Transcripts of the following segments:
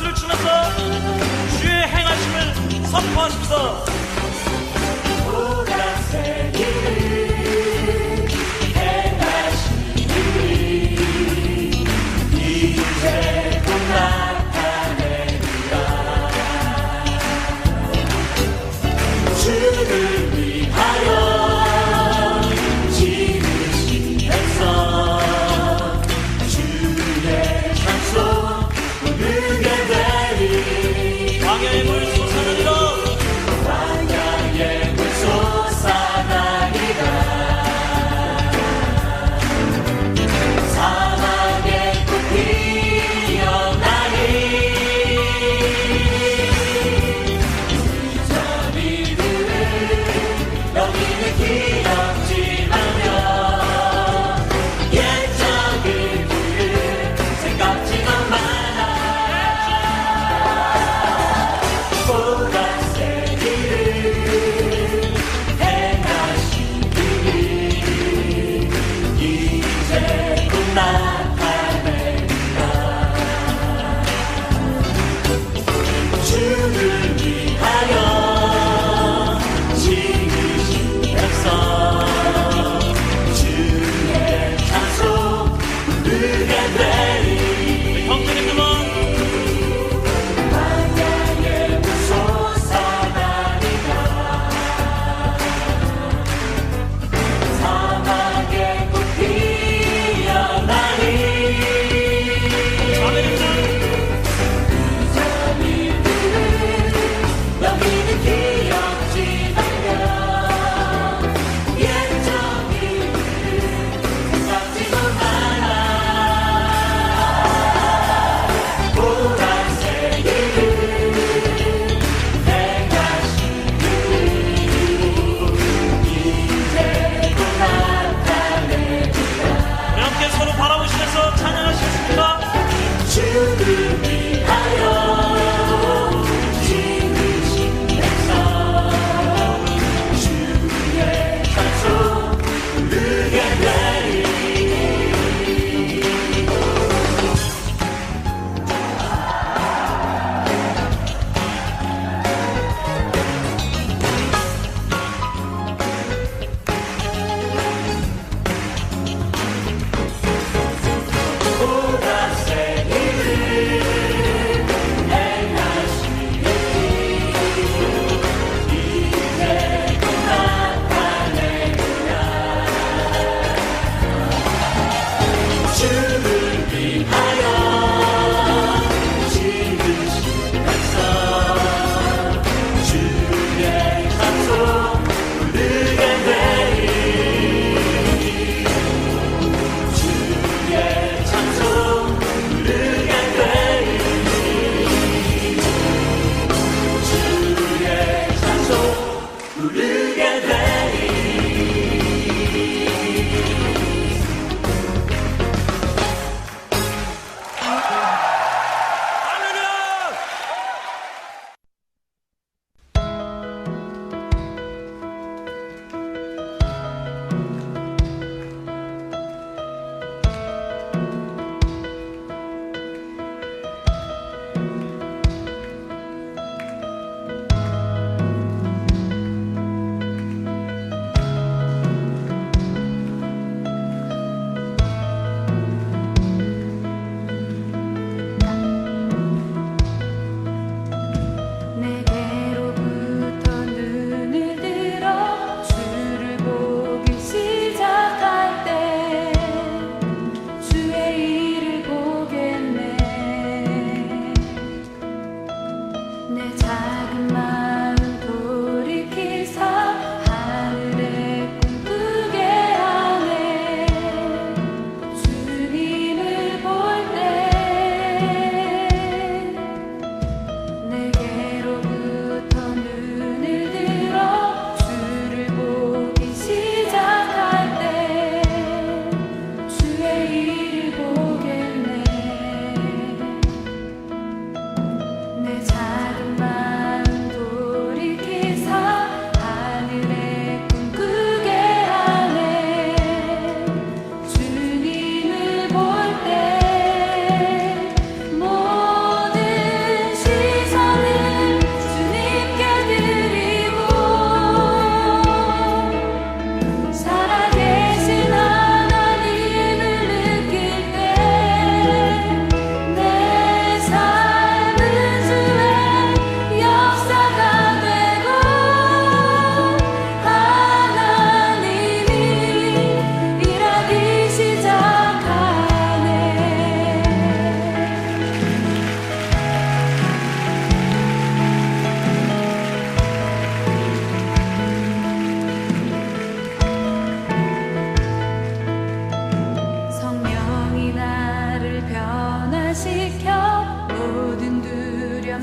박수를 치면서 주의 행하심을 선포하십시다. 보라색 일을 행하시니 이제 곧 나타내리라. 주를 위하여 지으신 백성 주의 찬송 부르게 되리. 광야의 물 솟아내리라.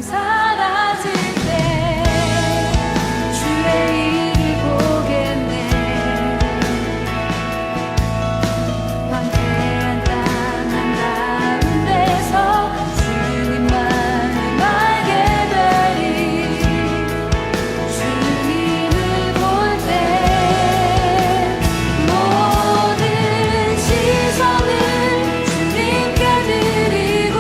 사라질 때 주의 일을 보겠네. 황폐한 땅 한가운데서 주님만을 알게 되리. 주님을 볼 때 모든 시선을 주님께 드리고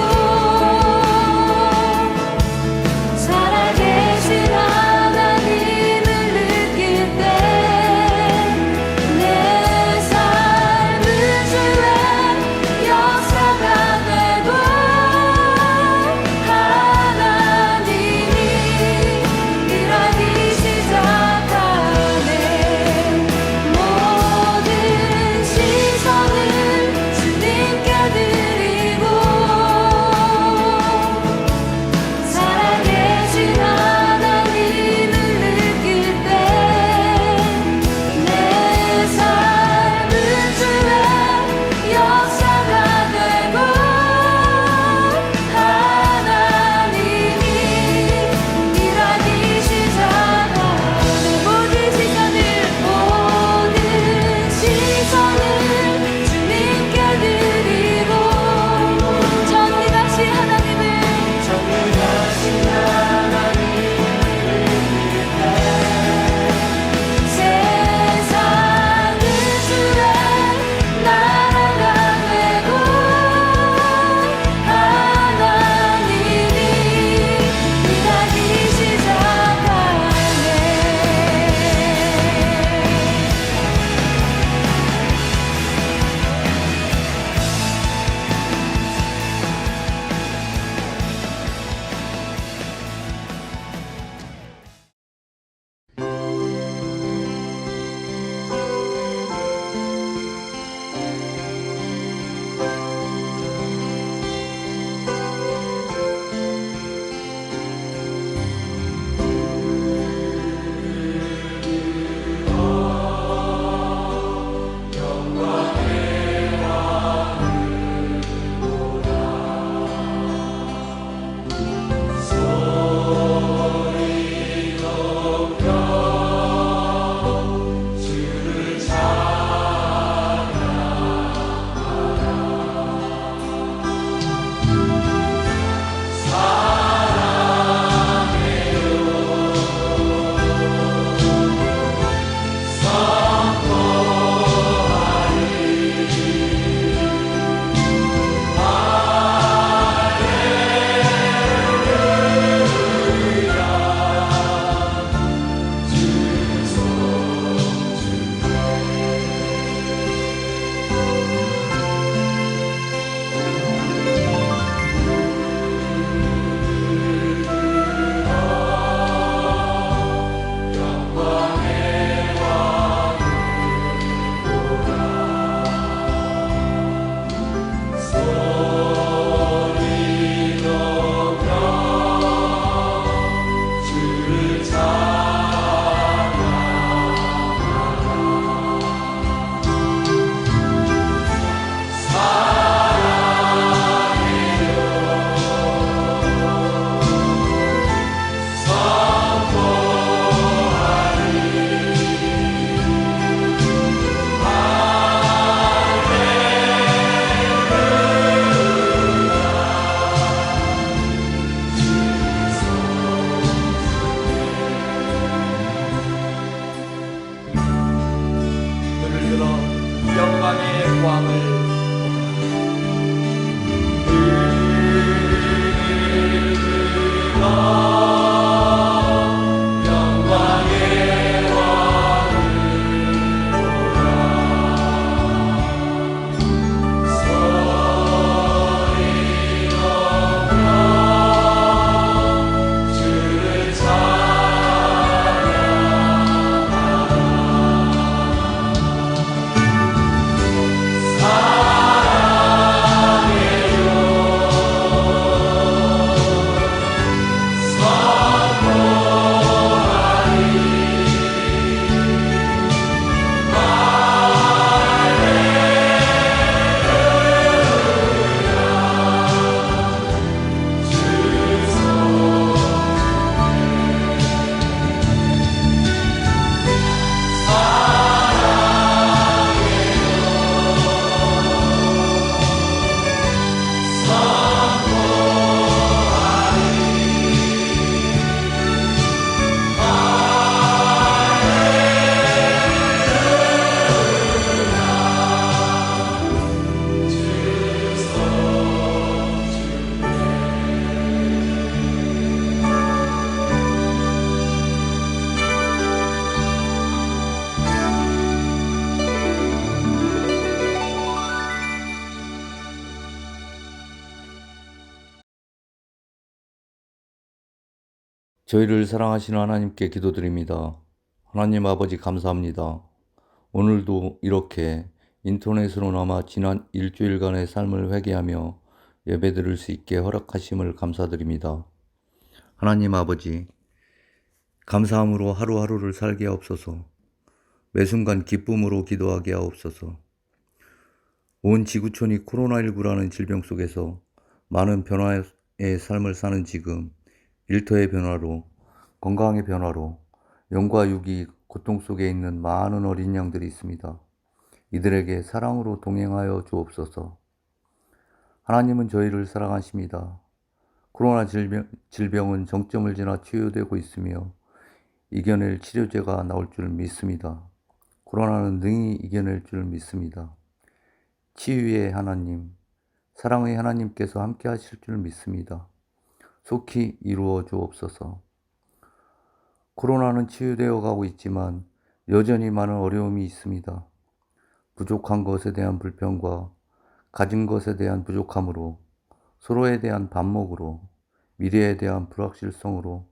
저희를 사랑하시는 하나님께 기도드립니다. 하나님 아버지 감사합니다. 오늘도 이렇게 인터넷으로나마 지난 일주일간의 삶을 회개하며 예배드릴 수 있게 허락하심을 감사드립니다. 하나님 아버지, 감사함으로 하루하루를 살게 하옵소서. 매 순간 기쁨으로 기도하게 하옵소서. 온 지구촌이 코로나19라는 질병 속에서 많은 변화의 삶을 사는 지금 일터의 변화로, 건강의 변화로, 영과 육이 고통 속에 있는 많은 어린 양들이 있습니다. 이들에게 사랑으로 동행하여 주옵소서. 하나님은 저희를 사랑하십니다. 코로나 질병은 정점을 지나 치유되고 있으며 이겨낼 치료제가 나올 줄 믿습니다. 코로나는 능히 이겨낼 줄 믿습니다. 치유의 하나님, 사랑의 하나님께서 함께 하실 줄 믿습니다. 속히 이루어 주옵소서. 코로나는 치유되어 가고 있지만 여전히 많은 어려움이 있습니다. 부족한 것에 대한 불평과 가진 것에 대한 부족함으로, 서로에 대한 반목으로, 미래에 대한 불확실성으로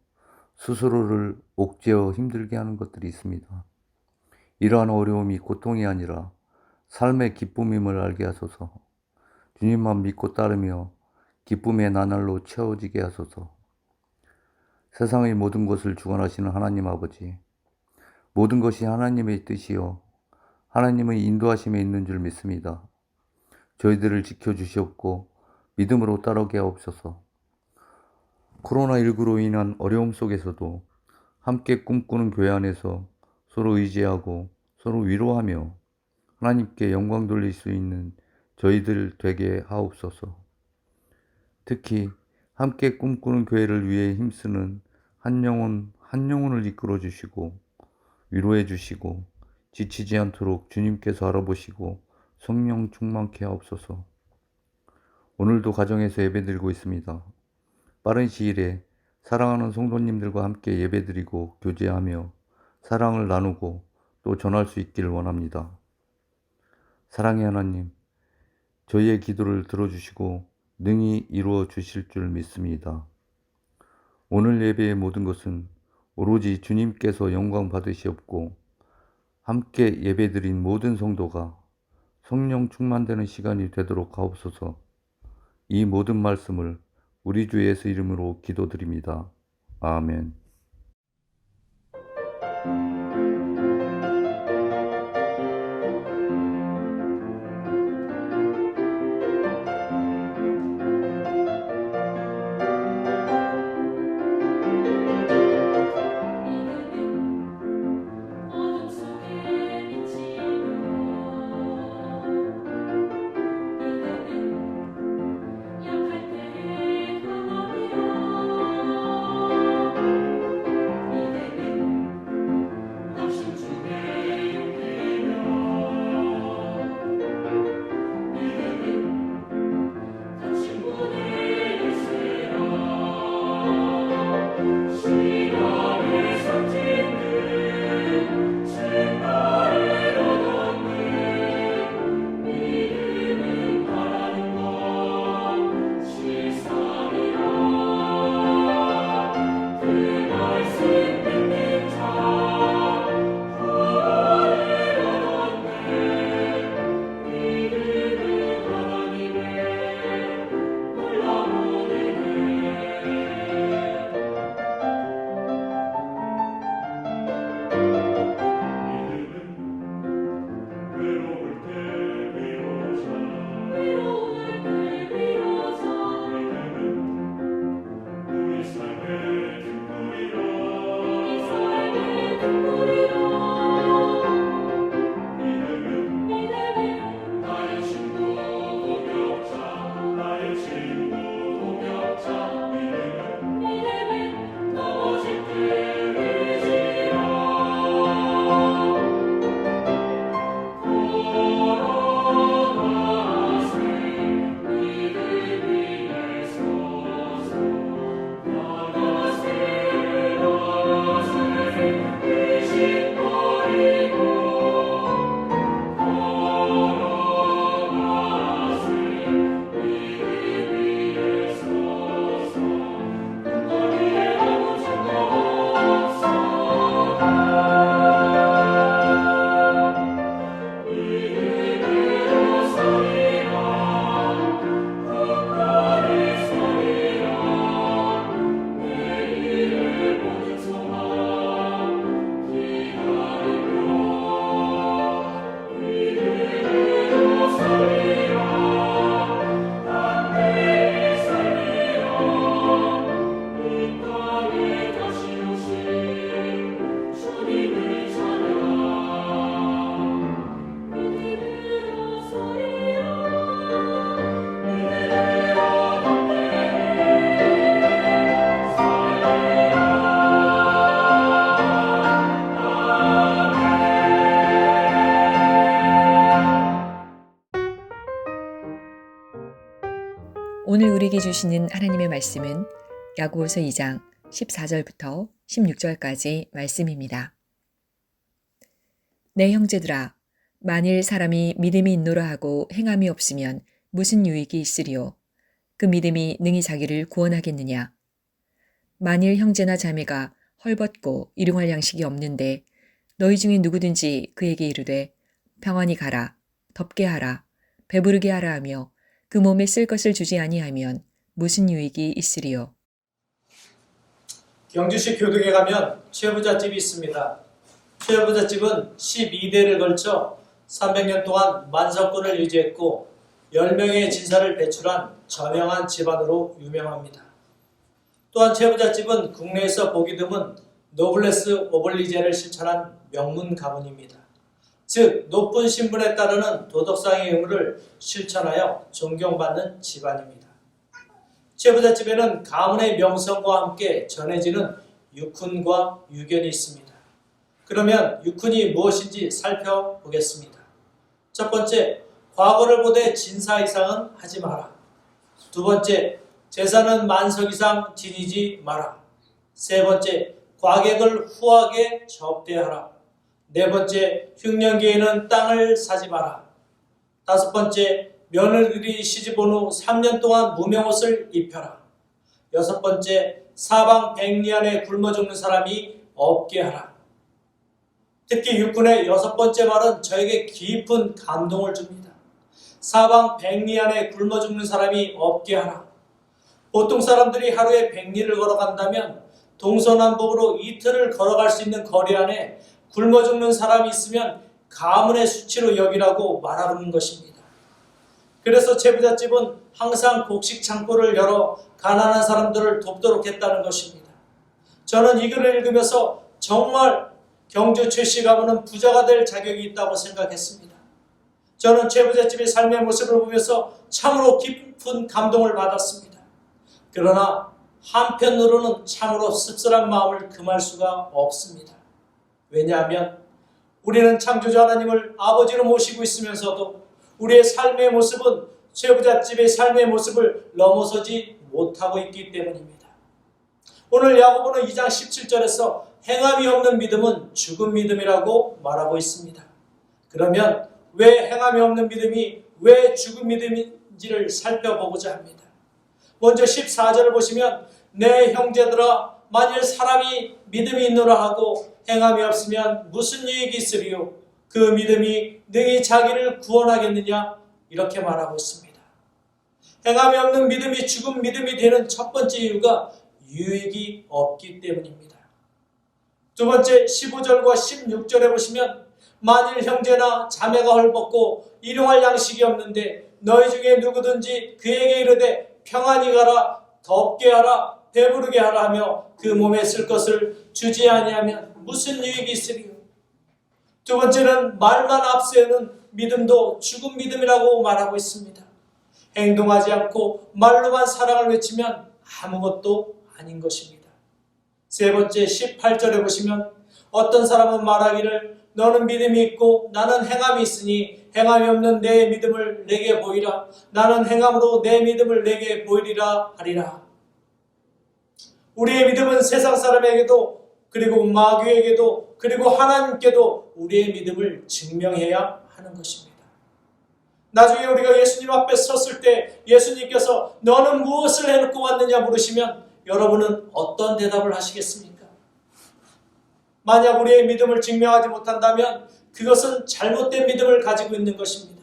스스로를 옥죄어 힘들게 하는 것들이 있습니다. 이러한 어려움이 고통이 아니라 삶의 기쁨임을 알게 하소서. 주님만 믿고 따르며 기쁨의 나날로 채워지게 하소서. 세상의 모든 것을 주관하시는 하나님 아버지, 모든 것이 하나님의 뜻이요 하나님의 인도하심에 있는 줄 믿습니다. 저희들을 지켜주시옵고 믿음으로 따르게 하옵소서. 코로나19로 인한 어려움 속에서도 함께 꿈꾸는 교회 안에서 서로 의지하고 서로 위로하며 하나님께 영광 돌릴 수 있는 저희들 되게 하옵소서. 특히 함께 꿈꾸는 교회를 위해 힘쓰는 한 영혼을 이끌어 주시고 위로해 주시고 지치지 않도록 주님께서 알아보시고 성령 충만케 하옵소서. 오늘도 가정에서 예배드리고 있습니다. 빠른 시일에 사랑하는 성도님들과 함께 예배드리고 교제하며 사랑을 나누고 또 전할 수 있기를 원합니다. 사랑의 하나님, 저희의 기도를 들어주시고 능히 이루어 주실 줄 믿습니다. 오늘 예배의 모든 것은 오로지 주님께서 영광 받으시옵고 함께 예배드린 모든 성도가 성령 충만되는 시간이 되도록 하옵소서. 이 모든 말씀을 우리 주 예수 이름으로 기도드립니다. 아멘. 어둠 속에 비치며 이거는 약할 때의 방법이여 오늘 우리에게 주시는 하나님의 말씀은 야고보서 2장 14절부터 16절까지 말씀입니다. 내 형제들아, 만일 사람이 믿음이 있노라 하고 행함이 없으면 무슨 유익이 있으리요? 그 믿음이 능히 자기를 구원하겠느냐? 만일 형제나 자매가 헐벗고 일용할 양식이 없는데 너희 중에 누구든지 그에게 이르되 평안히 가라, 덥게 하라, 배부르게 하라 하며 그 몸에 쓸 것을 주지 아니하면 무슨 유익이 있으리요? 경주시 교동에 가면 최부잣집이 있습니다. 최부잣집은 12대를 걸쳐 300년 동안 만석권을 유지했고 10명의 진사를 배출한 저명한 집안으로 유명합니다. 또한 최부잣집은 국내에서 보기 드문 노블레스 오블리제를 실천한 명문 가문입니다. 즉 높은 신분에 따르는 도덕상의 의무를 실천하여 존경받는 집안입니다. 최부잣집에는 가문의 명성과 함께 전해지는 유훈과 유견이 있습니다. 그러면 유훈이 무엇인지 살펴보겠습니다. 첫 번째, 과거를 보되 진사 이상은 하지 마라. 두 번째, 재산은 만석 이상 지니지 마라. 세 번째, 과객을 후하게 접대하라. 네 번째, 흉년기에는 땅을 사지 마라. 다섯 번째, 며느리들이 시집 온 후 3년 동안 무명옷을 입혀라. 여섯 번째, 사방 백리 안에 굶어 죽는 사람이 없게 하라. 특히 육군의 여섯 번째 말은 저에게 깊은 감동을 줍니다. 사방 백리 안에 굶어 죽는 사람이 없게 하라. 보통 사람들이 하루에 100리를 걸어간다면 동서남북으로 이틀을 걸어갈 수 있는 거리 안에 굶어 죽는 사람이 있으면 가문의 수치로 여기라고 말하는 것입니다. 그래서 최부잣집은 항상 곡식 창고를 열어 가난한 사람들을 돕도록 했다는 것입니다. 저는 이 글을 읽으면서 정말 경주 최씨 가문은 부자가 될 자격이 있다고 생각했습니다. 저는 최부잣집의 삶의 모습을 보면서 참으로 깊은 감동을 받았습니다. 그러나 한편으로는 참으로 씁쓸한 마음을 금할 수가 없습니다. 왜냐하면 우리는 창조주 하나님을 아버지로 모시고 있으면서도 우리의 삶의 모습은 최부잣집의 삶의 모습을 넘어서지 못하고 있기 때문입니다. 오늘 야고보는 2장 17절에서 행함이 없는 믿음은 죽은 믿음이라고 말하고 있습니다. 그러면 왜 행함이 없는 믿음이 왜 죽은 믿음인지를 살펴보고자 합니다. 먼저 14절을 보시면 내 형제들아, 만일 사람이 믿음이 있노라 하고 행함이 없으면 무슨 유익이 있으리요? 그 믿음이 능히 자기를 구원하겠느냐? 이렇게 말하고 있습니다. 행함이 없는 믿음이 죽은 믿음이 되는 첫 번째 이유가 유익이 없기 때문입니다. 두 번째 15절과 16절에 보시면 만일 형제나 자매가 헐벗고 일용할 양식이 없는데 너희 중에 누구든지 그에게 이르되 평안히 가라, 덥게 하라, 배부르게 하라 하며 그 몸에 쓸 것을 주지 아니하면 무슨 유익이 있으리요? 두 번째는 말만 앞세우는 믿음도 죽은 믿음이라고 말하고 있습니다. 행동하지 않고 말로만 사랑을 외치면 아무것도 아닌 것입니다. 세 번째 18절에 보시면 어떤 사람은 말하기를 너는 믿음이 있고 나는 행함이 있으니 행함이 없는 내 믿음을 내게 보이라. 나는 행함으로 내 믿음을 내게 보이리라 하리라. 우리의 믿음은 세상 사람에게도 그리고 마귀에게도 그리고 하나님께도 우리의 믿음을 증명해야 하는 것입니다. 나중에 우리가 예수님 앞에 섰을 때 예수님께서 너는 무엇을 해놓고 왔느냐 물으시면 여러분은 어떤 대답을 하시겠습니까? 만약 우리의 믿음을 증명하지 못한다면 그것은 잘못된 믿음을 가지고 있는 것입니다.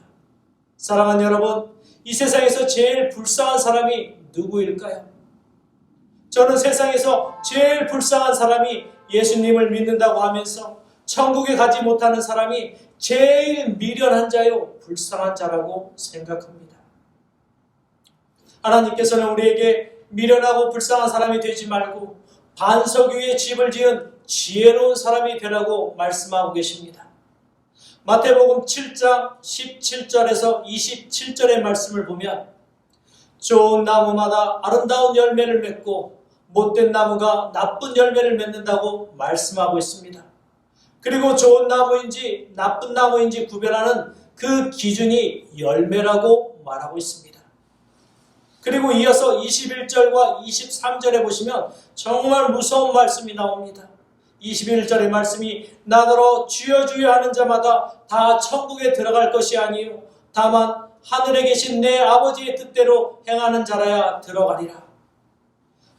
사랑하는 여러분, 이 세상에서 제일 불쌍한 사람이 누구일까요? 저는 세상에서 제일 불쌍한 사람이 예수님을 믿는다고 하면서 천국에 가지 못하는 사람이 제일 미련한 자요 불쌍한 자라고 생각합니다. 하나님께서는 우리에게 미련하고 불쌍한 사람이 되지 말고 반석 위에 집을 지은 지혜로운 사람이 되라고 말씀하고 계십니다. 마태복음 7장 17절에서 27절의 말씀을 보면 좋은 나무마다 아름다운 열매를 맺고 못된 나무가 나쁜 열매를 맺는다고 말씀하고 있습니다. 그리고 좋은 나무인지 나쁜 나무인지 구별하는 그 기준이 열매라고 말하고 있습니다. 그리고 이어서 21절과 23절에 보시면 정말 무서운 말씀이 나옵니다. 21절의 말씀이 나더러 주여 주여 하는 자마다 다 천국에 들어갈 것이 아니요 다만 하늘에 계신 내 아버지의 뜻대로 행하는 자라야 들어가리라.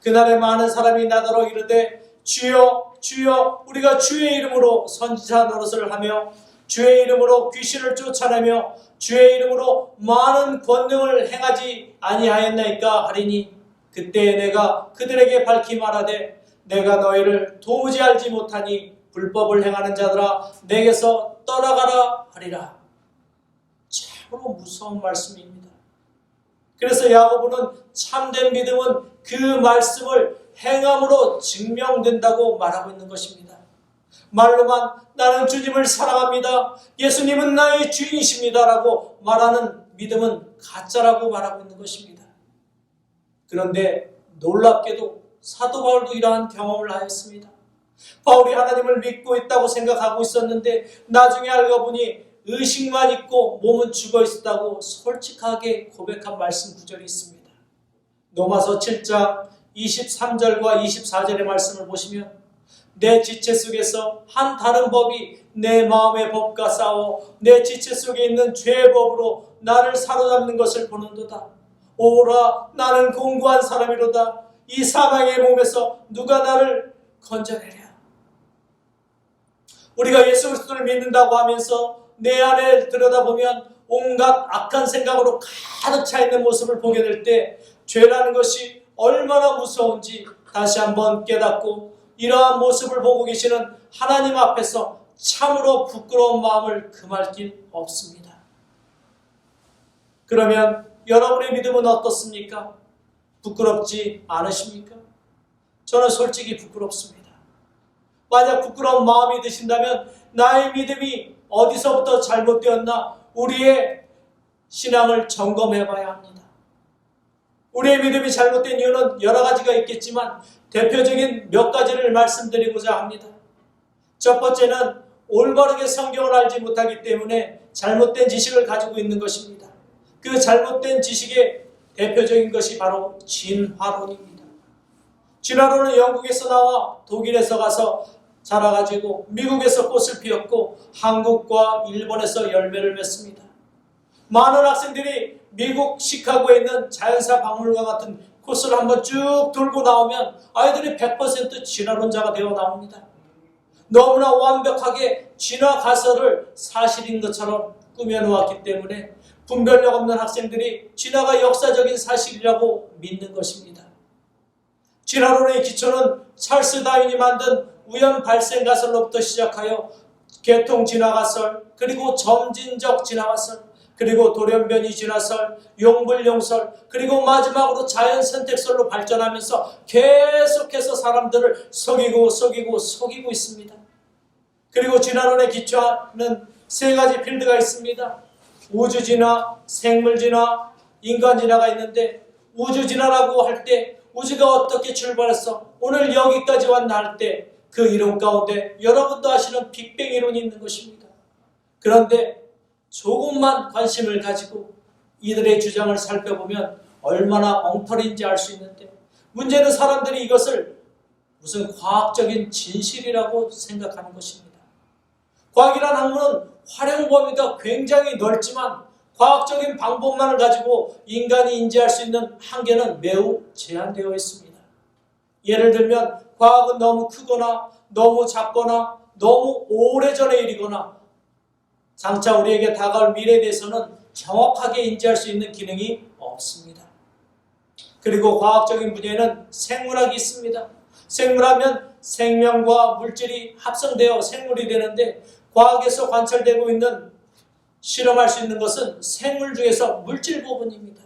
그날에 많은 사람이 나더러 이르되 주여 주여 우리가 주의 이름으로 선지자 노릇을 하며 주의 이름으로 귀신을 쫓아내며 주의 이름으로 많은 권능을 행하지 아니하였나이까 하리니 그때 내가 그들에게 밝히 말하되 내가 너희를 도무지 알지 못하니 불법을 행하는 자들아 내게서 떠나가라 하리라. 참으로 무서운 말씀입니다. 그래서 야고보는 참된 믿음은 그 말씀을 행함으로 증명된다고 말하고 있는 것입니다. 말로만 나는 주님을 사랑합니다. 예수님은 나의 주인이십니다. 라고 말하는 믿음은 가짜라고 말하고 있는 것입니다. 그런데 놀랍게도 사도 바울도 이러한 경험을 하였습니다. 바울이 하나님을 믿고 있다고 생각하고 있었는데 나중에 알고 보니 의식만 있고 몸은 죽어 있었다고 솔직하게 고백한 말씀 구절이 있습니다. 로마서 7장 23절과 24절의 말씀을 보시면 내 지체 속에서 한 다른 법이 내 마음의 법과 싸워 내 지체 속에 있는 죄의 법으로 나를 사로잡는 것을 보는도다. 오라 나는 공고한 사람이로다. 이 사망의 몸에서 누가 나를 건져내랴. 우리가 예수 그리스도를 믿는다고 하면서 내 안에 들여다보면 온갖 악한 생각으로 가득 차 있는 모습을 보게 될 때 죄라는 것이 얼마나 무서운지 다시 한번 깨닫고 이러한 모습을 보고 계시는 하나님 앞에서 참으로 부끄러운 마음을 금할 길 없습니다. 그러면 여러분의 믿음은 어떻습니까? 부끄럽지 않으십니까? 저는 솔직히 부끄럽습니다. 만약 부끄러운 마음이 드신다면 나의 믿음이 어디서부터 잘못되었나 우리의 신앙을 점검해 봐야 합니다. 우리의 믿음이 잘못된 이유는 여러 가지가 있겠지만 대표적인 몇 가지를 말씀드리고자 합니다. 첫 번째는 올바르게 성경을 알지 못하기 때문에 잘못된 지식을 가지고 있는 것입니다. 그 잘못된 지식의 대표적인 것이 바로 진화론입니다. 진화론은 영국에서 나와 독일에서 가서 자라가지고 미국에서 꽃을 피웠고 한국과 일본에서 열매를 맺습니다. 많은 학생들이 미국 시카고에 있는 자연사 박물관 같은 코스를 한번 쭉 돌고 나오면 아이들이 100% 진화론자가 되어 나옵니다. 너무나 완벽하게 진화 가설을 사실인 것처럼 꾸며놓았기 때문에 분별력 없는 학생들이 진화가 역사적인 사실이라고 믿는 것입니다. 진화론의 기초는 찰스 다윈이 만든 우연 발생 가설로부터 시작하여 계통 진화 가설, 그리고 점진적 진화 가설, 그리고 돌연변이 진화설, 용불용설, 그리고 마지막으로 자연 선택설로 발전하면서 계속해서 사람들을 속이고 있습니다. 그리고 진화론에 기초하는 세 가지 필드가 있습니다. 우주 진화, 생물 진화, 인간 진화가 있는데 우주 진화라고 할 때 우주가 어떻게 출발했어? 오늘 여기까지 왔나 할 때 그 이론 가운데 여러분도 아시는 빅뱅 이론이 있는 것입니다. 그런데 조금만 관심을 가지고 이들의 주장을 살펴보면 얼마나 엉터리인지 알 수 있는데 문제는 사람들이 이것을 무슨 과학적인 진실이라고 생각하는 것입니다. 과학이라는 학문은 활용 범위가 굉장히 넓지만 과학적인 방법만을 가지고 인간이 인지할 수 있는 한계는 매우 제한되어 있습니다. 예를 들면 과학은 너무 크거나 너무 작거나 너무 오래전의 일이거나 장차 우리에게 다가올 미래에 대해서는 정확하게 인지할 수 있는 기능이 없습니다. 그리고 과학적인 분야에는 생물학이 있습니다. 생물하면 생명과 물질이 합성되어 생물이 되는데 과학에서 관찰되고 있는 실험할 수 있는 것은 생물 중에서 물질 부분입니다.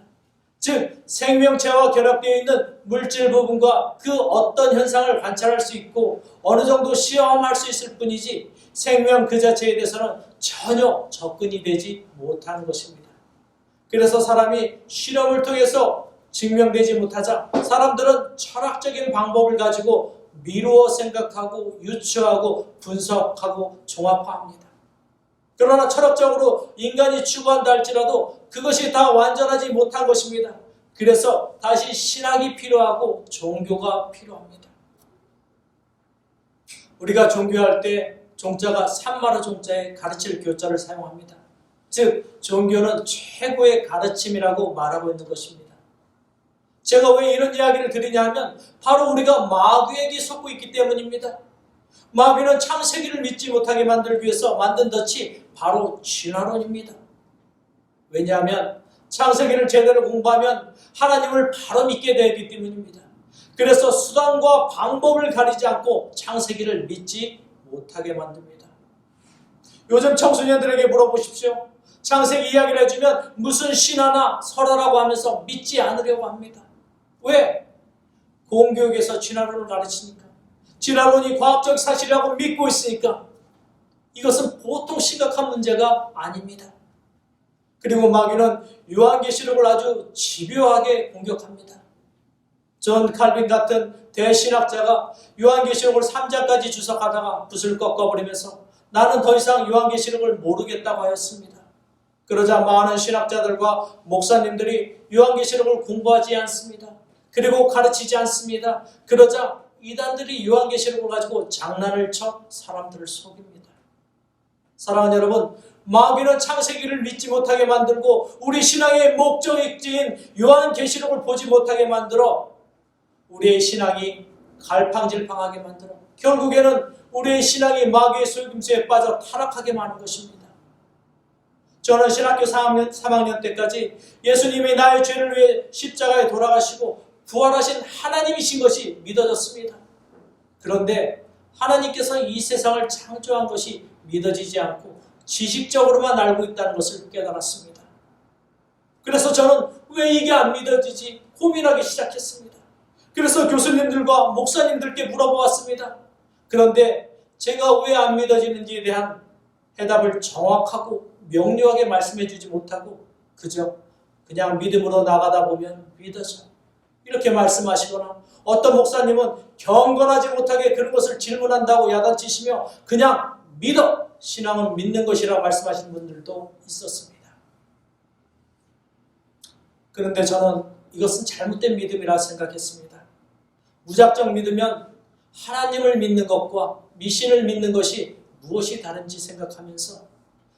즉 생명체와 결합되어 있는 물질 부분과 그 어떤 현상을 관찰할 수 있고 어느 정도 시험할 수 있을 뿐이지 생명 그 자체에 대해서는 전혀 접근이 되지 못하는 것입니다. 그래서 사람이 실험을 통해서 증명되지 못하자 사람들은 철학적인 방법을 가지고 미루어 생각하고 유추하고 분석하고 종합화합니다. 그러나 철학적으로 인간이 추구한다 할지라도 그것이 다 완전하지 못한 것입니다. 그래서 다시 신학이 필요하고 종교가 필요합니다. 우리가 종교할 때 종자가 산마르 종자에 가르칠 교자를 사용합니다. 즉 종교는 최고의 가르침이라고 말하고 있는 것입니다. 제가 왜 이런 이야기를 드리냐 하면 바로 우리가 마귀에게 속고 있기 때문입니다. 마귀는 창세기를 믿지 못하게 만들기 위해서 만든 덫이 바로 진화론입니다. 왜냐하면 창세기를 제대로 공부하면 하나님을 바로 믿게 되기 때문입니다. 그래서 수단과 방법을 가리지 않고 창세기를 믿지 못하게 만듭니다. 요즘 청소년들에게 물어보십시오. 창세기 이야기를 해주면 무슨 신화나 설화라고 하면서 믿지 않으려고 합니다. 왜? 공교육에서 진화론을 가르치니까. 진화론이 과학적 사실이라고 믿고 있으니까. 이것은 보통 심각한 문제가 아닙니다. 그리고 마귀는 요한계시록을 아주 집요하게 공격합니다. 존 칼빈 같은 대신학자가 요한계시록을 3장까지 주석하다가 붓을 꺾어버리면서 나는 더 이상 요한계시록을 모르겠다고 하였습니다. 그러자 많은 신학자들과 목사님들이 요한계시록을 공부하지 않습니다. 그리고 가르치지 않습니다. 그러자 이단들이 요한계시록을 가지고 장난을 쳐 사람들을 속입니다. 사랑하는 여러분, 마귀는 창세기를 믿지 못하게 만들고 우리 신앙의 목적지인 요한계시록을 보지 못하게 만들어 우리의 신앙이 갈팡질팡하게 만들어 결국에는 우리의 신앙이 마귀의 속임수에 빠져 타락하게 마는 것입니다. 저는 신학교 3학년 때까지 예수님이 나의 죄를 위해 십자가에 돌아가시고 부활하신 하나님이신 것이 믿어졌습니다. 그런데 하나님께서 이 세상을 창조한 것이 믿어지지 않고 지식적으로만 알고 있다는 것을 깨달았습니다. 그래서 저는 왜 이게 안 믿어지지 고민하기 시작했습니다. 그래서 교수님들과 목사님들께 물어보았습니다. 그런데 제가 왜 안 믿어지는지에 대한 해답을 정확하고 명료하게 말씀해 주지 못하고 그냥 믿음으로 나가다 보면 믿어져. 이렇게 말씀하시거나 어떤 목사님은 경건하지 못하게 그런 것을 질문한다고 야단치시며 그냥 믿어. 신앙은 믿는 것이라 말씀하시는 분들도 있었습니다. 그런데 저는 이것은 잘못된 믿음이라 생각했습니다. 무작정 믿으면 하나님을 믿는 것과 미신을 믿는 것이 무엇이 다른지 생각하면서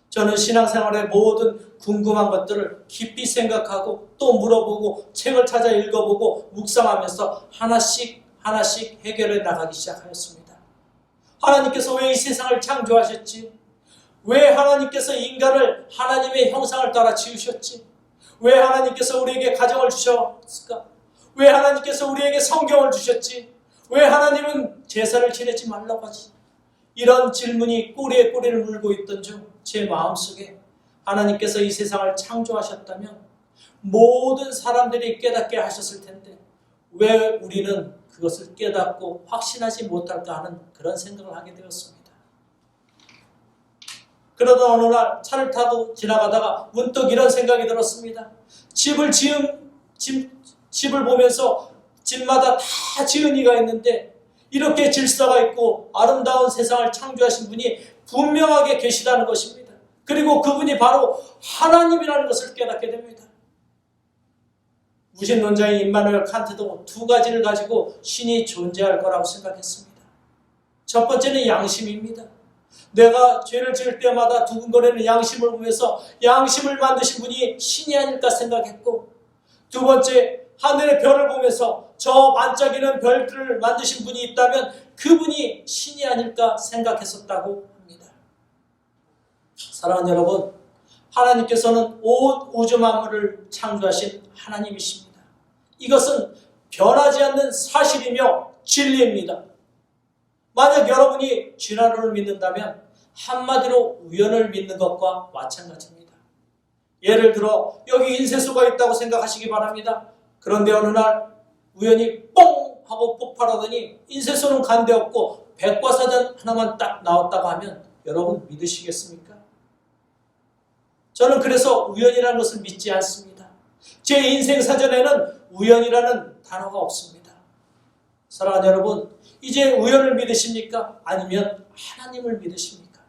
저는 신앙생활의 모든 궁금한 것들을 깊이 생각하고 또 물어보고 책을 찾아 읽어보고 묵상하면서 하나씩 해결해 나가기 시작하였습니다. 하나님께서 왜 이 세상을 창조하셨지? 왜 하나님께서 인간을 하나님의 형상을 따라 지으셨지? 왜 하나님께서 우리에게 가정을 주셨을까? 왜 하나님께서 우리에게 성경을 주셨지? 왜 하나님은 제사를 지내지 말라고 하지? 이런 질문이 꼬리에 꼬리를 물고 있던 중 제 마음속에 하나님께서 이 세상을 창조하셨다면 모든 사람들이 깨닫게 하셨을 텐데 왜 우리는 그것을 깨닫고 확신하지 못할까 하는 그런 생각을 하게 되었습니다. 그러던 어느 날 차를 타고 지나가다가 문득 이런 생각이 들었습니다. 집을 보면서 집마다 다 지은 이가 있는데 이렇게 질서가 있고 아름다운 세상을 창조하신 분이 분명하게 계시다는 것입니다. 그리고 그분이 바로 하나님이라는 것을 깨닫게 됩니다. 무신론자인 임마누엘 칸트도 두 가지를 가지고 신이 존재할 거라고 생각했습니다. 첫 번째는 양심입니다. 내가 죄를 지을 때마다 두근거리는 양심을 보면서 양심을 만드신 분이 신이 아닐까 생각했고, 두 번째, 하늘의 별을 보면서 저 반짝이는 별들을 만드신 분이 있다면 그분이 신이 아닐까 생각했었다고 합니다. 사랑하는 여러분, 하나님께서는 온 우주 만물을 창조하신 하나님이십니다. 이것은 변하지 않는 사실이며 진리입니다. 만약 여러분이 진화론을 믿는다면 한마디로 우연을 믿는 것과 마찬가지입니다. 예를 들어 여기 인쇄소가 있다고 생각하시기 바랍니다. 그런데 어느 날 우연히 뽕 하고 폭발하더니 인쇄소는 간데 없고 백과사전 하나만 딱 나왔다고 하면 여러분 믿으시겠습니까? 저는 그래서 우연이라는 것을 믿지 않습니다. 제 인생 사전에는 우연이라는 단어가 없습니다. 사랑하는 여러분, 이제 우연을 믿으십니까? 아니면 하나님을 믿으십니까?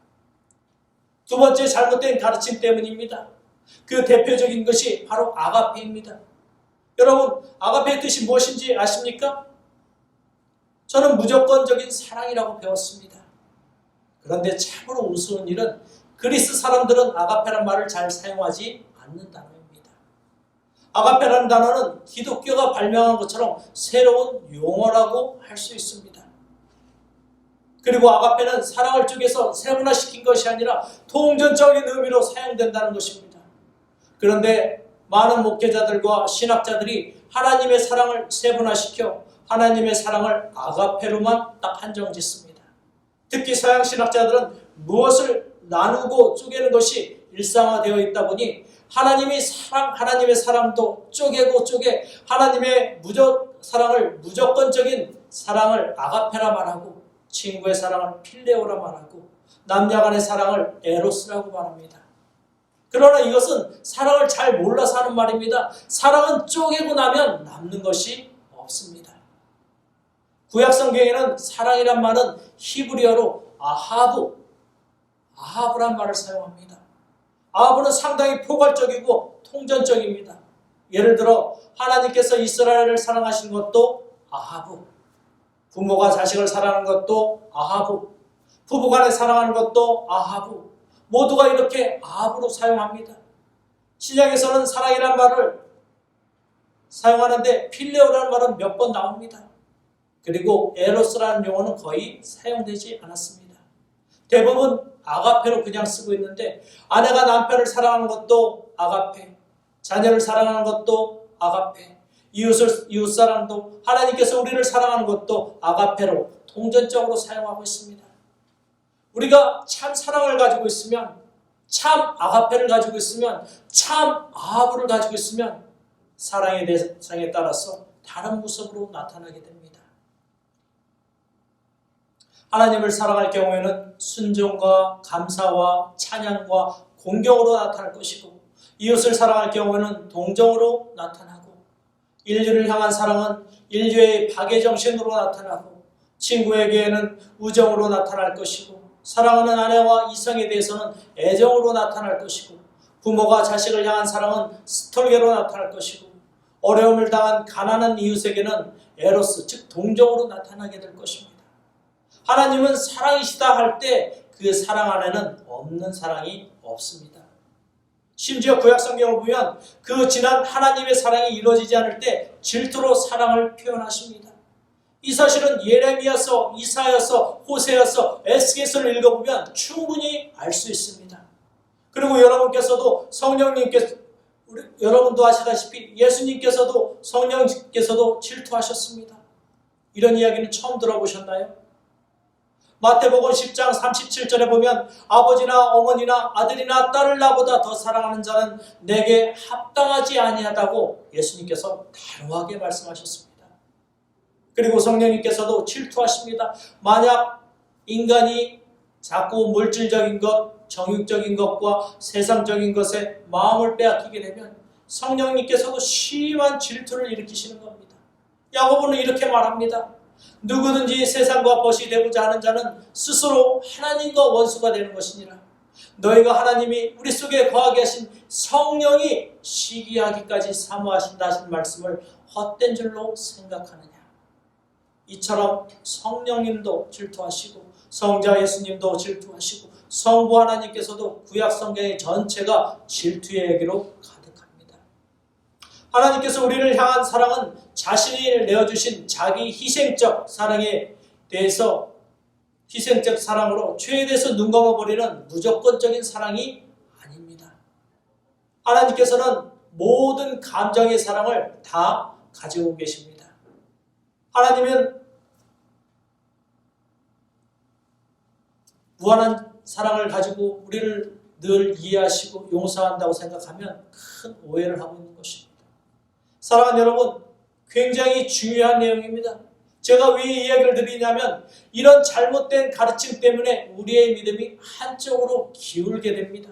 두 번째, 잘못된 가르침 때문입니다. 그 대표적인 것이 바로 아가페입니다. 여러분, 아가페의 뜻이 무엇인지 아십니까? 저는 무조건적인 사랑이라고 배웠습니다. 그런데 참으로 우스운 일은 그리스 사람들은 아가페란 말을 잘 사용하지 않는 단어입니다. 아가페라는 단어는 기독교가 발명한 것처럼 새로운 용어라고 할 수 있습니다. 그리고 아가페는 사랑을 쪼개서 세분화시킨 것이 아니라 통전적인 의미로 사용된다는 것입니다. 그런데 많은 목회자들과 신학자들이 하나님의 사랑을 세분화시켜 하나님의 사랑을 아가페로만 딱 한정짓습니다. 특히 서양 신학자들은 무엇을 나누고 쪼개는 것이 일상화되어 있다 보니 하나님의 사랑도 쪼개고 쪼개 하나님의 사랑을 무조건적인 사랑을 아가페라 말하고 친구의 사랑을 필레오라 말하고 남녀 간의 사랑을 에로스라고 말합니다. 그러나 이것은 사랑을 잘 몰라서 하는 말입니다. 사랑은 쪼개고 나면 남는 것이 없습니다. 구약 성경에는 사랑이란 말은 히브리어로 아하브란 말을 사용합니다. 아하브는 상당히 포괄적이고 통전적입니다. 예를 들어 하나님께서 이스라엘을 사랑하신 것도 아하브, 부모가 자식을 사랑하는 것도 아하브, 부부간에 사랑하는 것도 아하브, 모두가 이렇게 아하브로 사용합니다. 신약에서는 사랑이란 말을 사용하는데 필레오라는 말은 몇 번 나옵니다. 그리고 에로스라는 용어는 거의 사용되지 않았습니다. 대부분 아가페로 그냥 쓰고 있는데 아내가 남편을 사랑하는 것도 아가페, 자녀를 사랑하는 것도 아가페, 이웃사랑도 하나님께서 우리를 사랑하는 것도 아가페로 통전적으로 사용하고 있습니다. 우리가 참 사랑을 가지고 있으면, 참 아가페를 가지고 있으면, 참 아하브를 가지고 있으면 사랑의 대상에 따라서 다른 모습으로 나타나게 됩니다. 하나님을 사랑할 경우에는 순종과 감사와 찬양과 공경으로 나타날 것이고, 이웃을 사랑할 경우에는 동정으로 나타나고, 인류를 향한 사랑은 인류의 박애정신으로 나타나고, 친구에게는 우정으로 나타날 것이고, 사랑하는 아내와 이성에 대해서는 애정으로 나타날 것이고, 부모가 자식을 향한 사랑은 스톨게로 나타날 것이고, 어려움을 당한 가난한 이웃에게는 에로스, 즉 동정으로 나타나게 될 것입니다. 하나님은 사랑이시다 할 때 그 사랑 안에는 없는 사랑이 없습니다. 심지어 구약 성경을 보면 그 진한 하나님의 사랑이 이루어지지 않을 때 질투로 사랑을 표현하십니다. 이 사실은 예레미야서, 이사야서, 호세아서, 에스겔서를 읽어보면 충분히 알 수 있습니다. 그리고 여러분께서도 여러분도 아시다시피 예수님께서도 성령께서도 질투하셨습니다. 이런 이야기는 처음 들어보셨나요? 마태복음 10장 37절에 보면 아버지나 어머니나 아들이나 딸을 나보다 더 사랑하는 자는 내게 합당하지 아니하다고 예수님께서 단호하게 말씀하셨습니다. 그리고 성령님께서도 질투하십니다. 만약 인간이 자꾸 물질적인 것, 정욕적인 것과 세상적인 것에 마음을 빼앗기게 되면 성령님께서도 심한 질투를 일으키시는 겁니다. 야고보는 이렇게 말합니다. 누구든지 세상과 벗이 되고자 하는 자는 스스로 하나님과 원수가 되는 것이니라. 너희가 하나님이 우리 속에 거하게 하신 성령이 시기하기까지 사모하신다 하신 말씀을 헛된 줄로 생각하느냐. 이처럼 성령님도 질투하시고 성자 예수님도 질투하시고 성부 하나님께서도 구약 성경의 전체가 질투의 얘기로 가득합니다. 하나님께서 우리를 향한 사랑은 자신이 내어주신 자기 희생적 사랑에 대해서 희생적 사랑으로 죄에 대해서 눈 감아버리는 무조건적인 사랑이 아닙니다. 하나님께서는 모든 감정의 사랑을 다 가지고 계십니다. 하나님은 무한한 사랑을 가지고 우리를 늘 이해하시고 용서한다고 생각하면 큰 오해를 하고 있는 것입니다. 사랑하는 여러분, 굉장히 중요한 내용입니다. 제가 왜 이 이야기를 드리냐면 이런 잘못된 가르침 때문에 우리의 믿음이 한쪽으로 기울게 됩니다.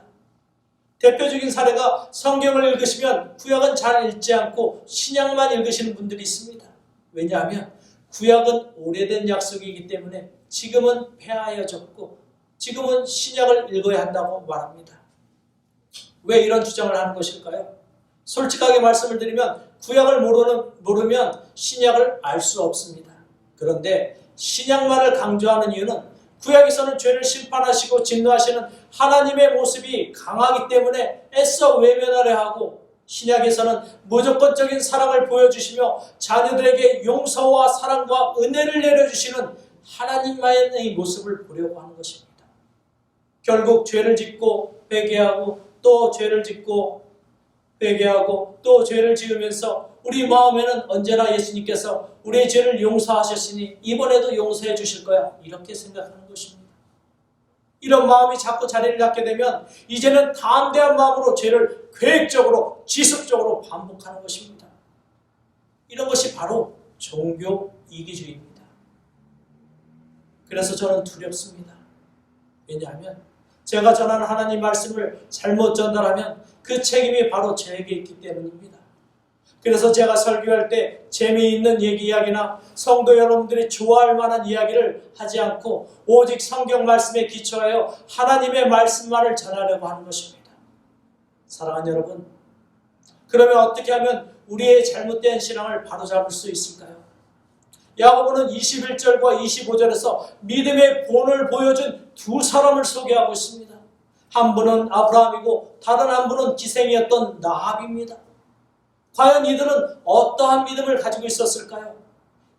대표적인 사례가 성경을 읽으시면 구약은 잘 읽지 않고 신약만 읽으시는 분들이 있습니다. 왜냐하면 구약은 오래된 약속이기 때문에 지금은 폐하여졌고 지금은 신약을 읽어야 한다고 말합니다. 왜 이런 주장을 하는 것일까요? 솔직하게 말씀을 드리면 구약을 모르면 신약을 알 수 없습니다. 그런데 신약만을 강조하는 이유는 구약에서는 죄를 심판하시고 진노하시는 하나님의 모습이 강하기 때문에 애써 외면하려 하고, 신약에서는 무조건적인 사랑을 보여주시며 자녀들에게 용서와 사랑과 은혜를 내려주시는 하나님만의 모습을 보려고 하는 것입니다. 결국 죄를 짓고 회개하고 또 죄를 짓고 회개하고 또 죄를 지으면서 우리 마음에는 언제나 예수님께서 우리의 죄를 용서하셨으니 이번에도 용서해 주실 거야, 이렇게 생각하는 것입니다. 이런 마음이 자꾸 자리를 잡게 되면 이제는 담대한 마음으로 죄를 계획적으로 지속적으로 반복하는 것입니다. 이런 것이 바로 종교 이기주의입니다. 그래서 저는 두렵습니다. 왜냐하면 제가 전하는 하나님 말씀을 잘못 전달하면 그 책임이 바로 저에게 있기 때문입니다. 그래서 제가 설교할 때 재미있는 이야기나 성도 여러분들이 좋아할 만한 이야기를 하지 않고 오직 성경 말씀에 기초하여 하나님의 말씀만을 전하려고 하는 것입니다. 사랑하는 여러분, 그러면 어떻게 하면 우리의 잘못된 신앙을 바로잡을 수 있을까요? 야고보는 21절과 25절에서 믿음의 본을 보여준 두 사람을 소개하고 있습니다. 한 분은 아브라함이고 다른 한 분은 기생이었던 나합입니다. 과연 이들은 어떠한 믿음을 가지고 있었을까요?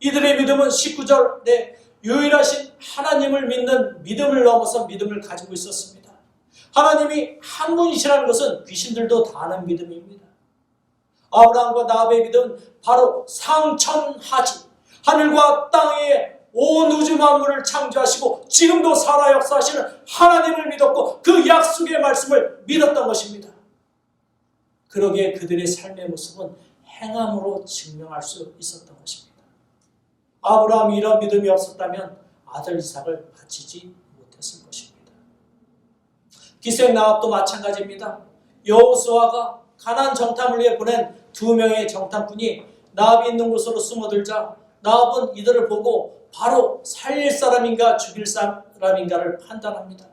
이들의 믿음은 19절에 유일하신 하나님을 믿는 믿음을 넘어서 믿음을 가지고 있었습니다. 하나님이 한 분이시라는 것은 귀신들도 다 아는 믿음입니다. 아브라함과 나합의 믿음은 바로 상천하지, 하늘과 땅에 온 우주 만물을 창조하시고 지금도 살아 역사하시는 하나님을 믿었고 그 약속의 말씀을 믿었던 것입니다. 그러기에 그들의 삶의 모습은 행함으로 증명할 수 있었던 것입니다. 아브라함이 이런 믿음이 없었다면 아들 이삭을 바치지 못했을 것입니다. 기생 나합도 마찬가지입니다. 여호수아가 가나안 정탐을 위해 보낸 2명의 정탐꾼이 나합이 있는 곳으로 숨어들자 나합은 이들을 보고 바로 살릴 사람인가 죽일 사람인가를 판단합니다.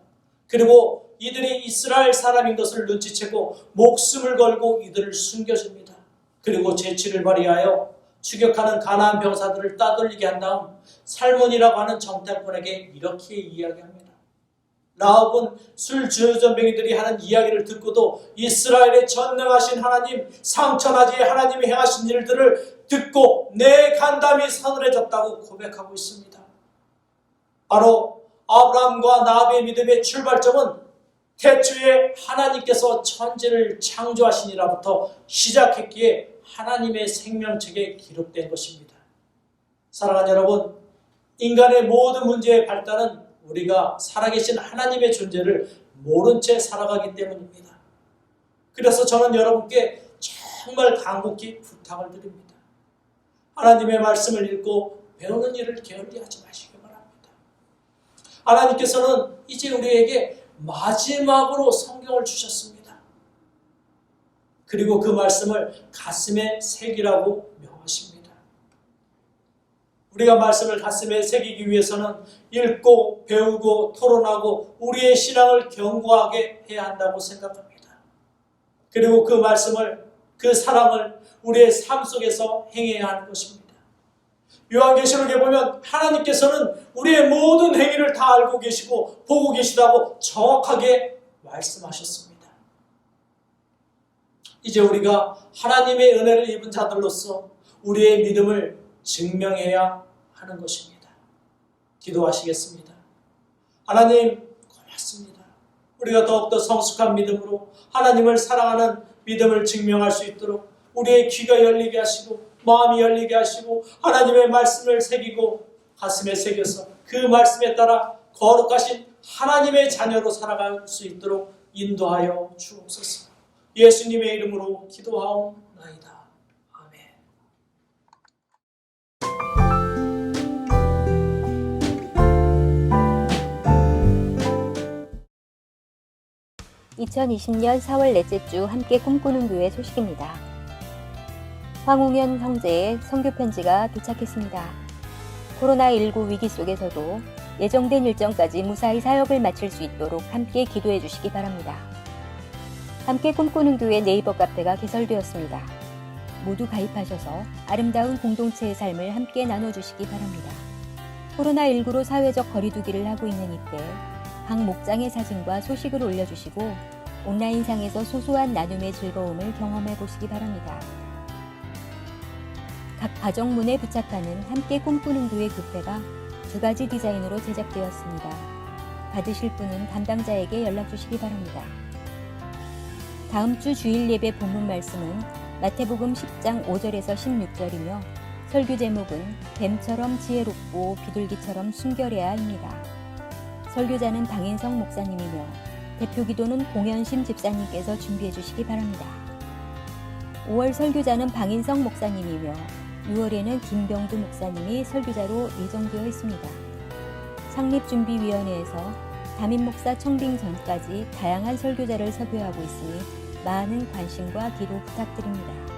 그리고 이들이 이스라엘 사람인 것을 눈치채고 목숨을 걸고 이들을 숨겨줍니다. 그리고 재치를 발휘하여 추격하는 가나안 병사들을 따돌리게 한 다음 살몬이라고 하는 정탐꾼에게 이렇게 이야기합니다. 라합은 술주전뱅이들이 하는 이야기를 듣고도 이스라엘의 전능하신 하나님, 상천하지의 하나님이 행하신 일들을 듣고 내 간담이 서늘해졌다고 고백하고 있습니다. 바로 아브라함과 나합의 믿음의 출발점은 태초에 하나님께서 천지를 창조하시니라부터 시작했기에 하나님의 생명책에 기록된 것입니다. 사랑하는 여러분, 인간의 모든 문제의 발단은 우리가 살아계신 하나님의 존재를 모른 채 살아가기 때문입니다. 그래서 저는 여러분께 정말 간곡히 부탁을 드립니다. 하나님의 말씀을 읽고 배우는 일을 게을리하지 마시기 바랍니다. 하나님께서는 이제 우리에게 마지막으로 성경을 주셨습니다. 그리고 그 말씀을 가슴에 새기라고 명하십니다. 우리가 말씀을 가슴에 새기기 위해서는 읽고 배우고 토론하고 우리의 신앙을 견고하게 해야 한다고 생각합니다. 그리고 그 말씀을, 그 사랑을 우리의 삶 속에서 행해야 하는 것입니다. 요한계시록에 보면 하나님께서는 우리의 모든 행위를 다 알고 계시고 보고 계시다고 정확하게 말씀하셨습니다. 이제 우리가 하나님의 은혜를 입은 자들로서 우리의 믿음을 증명해야 하는 것입니다. 기도하시겠습니다. 하나님 고맙습니다. 우리가 더욱더 성숙한 믿음으로 하나님을 사랑하는 믿음을 증명할 수 있도록 우리의 귀가 열리게 하시고 마음이 열리게 하시고 하나님의 말씀을 새기고 가슴에 새겨서 그 말씀에 따라 거룩하신 하나님의 자녀로 살아갈 수 있도록 인도하여 주옵소서. 예수님의 이름으로 기도하옵나이다. 아멘. 2020년 4월 넷째 주 함께 꿈꾸는 교회 소식입니다. 황웅현 형제의 선교 편지가 도착했습니다. 코로나19 위기 속에서도 예정된 일정까지 무사히 사역을 마칠 수 있도록 함께 기도해 주시기 바랍니다. 함께 꿈꾸는 교회 네이버 카페가 개설되었습니다. 모두 가입하셔서 아름다운 공동체의 삶을 함께 나눠주시기 바랍니다. 코로나19로 사회적 거리두기를 하고 있는 이때 각 목장의 사진과 소식을 올려주시고 온라인상에서 소소한 나눔의 즐거움을 경험해 보시기 바랍니다. 각 가정문에 부착하는 함께 꿈꾸는 교회 교패가 2가지 디자인으로 제작되었습니다. 받으실 분은 담당자에게 연락 주시기 바랍니다. 다음 주 주일 예배 본문 말씀은 마태복음 10장 5절에서 16절이며 설교 제목은 뱀처럼 지혜롭고 비둘기처럼 순결해야입니다. 설교자는 방인성 목사님이며 대표 기도는 공현심 집사님께서 준비해 주시기 바랍니다. 5월 설교자는 방인성 목사님이며 6월에는 김병두 목사님이 설교자로 예정되어 있습니다. 창립준비위원회에서 담임 목사 청빙 전까지 다양한 설교자를 섭외하고 있으니 많은 관심과 기도 부탁드립니다.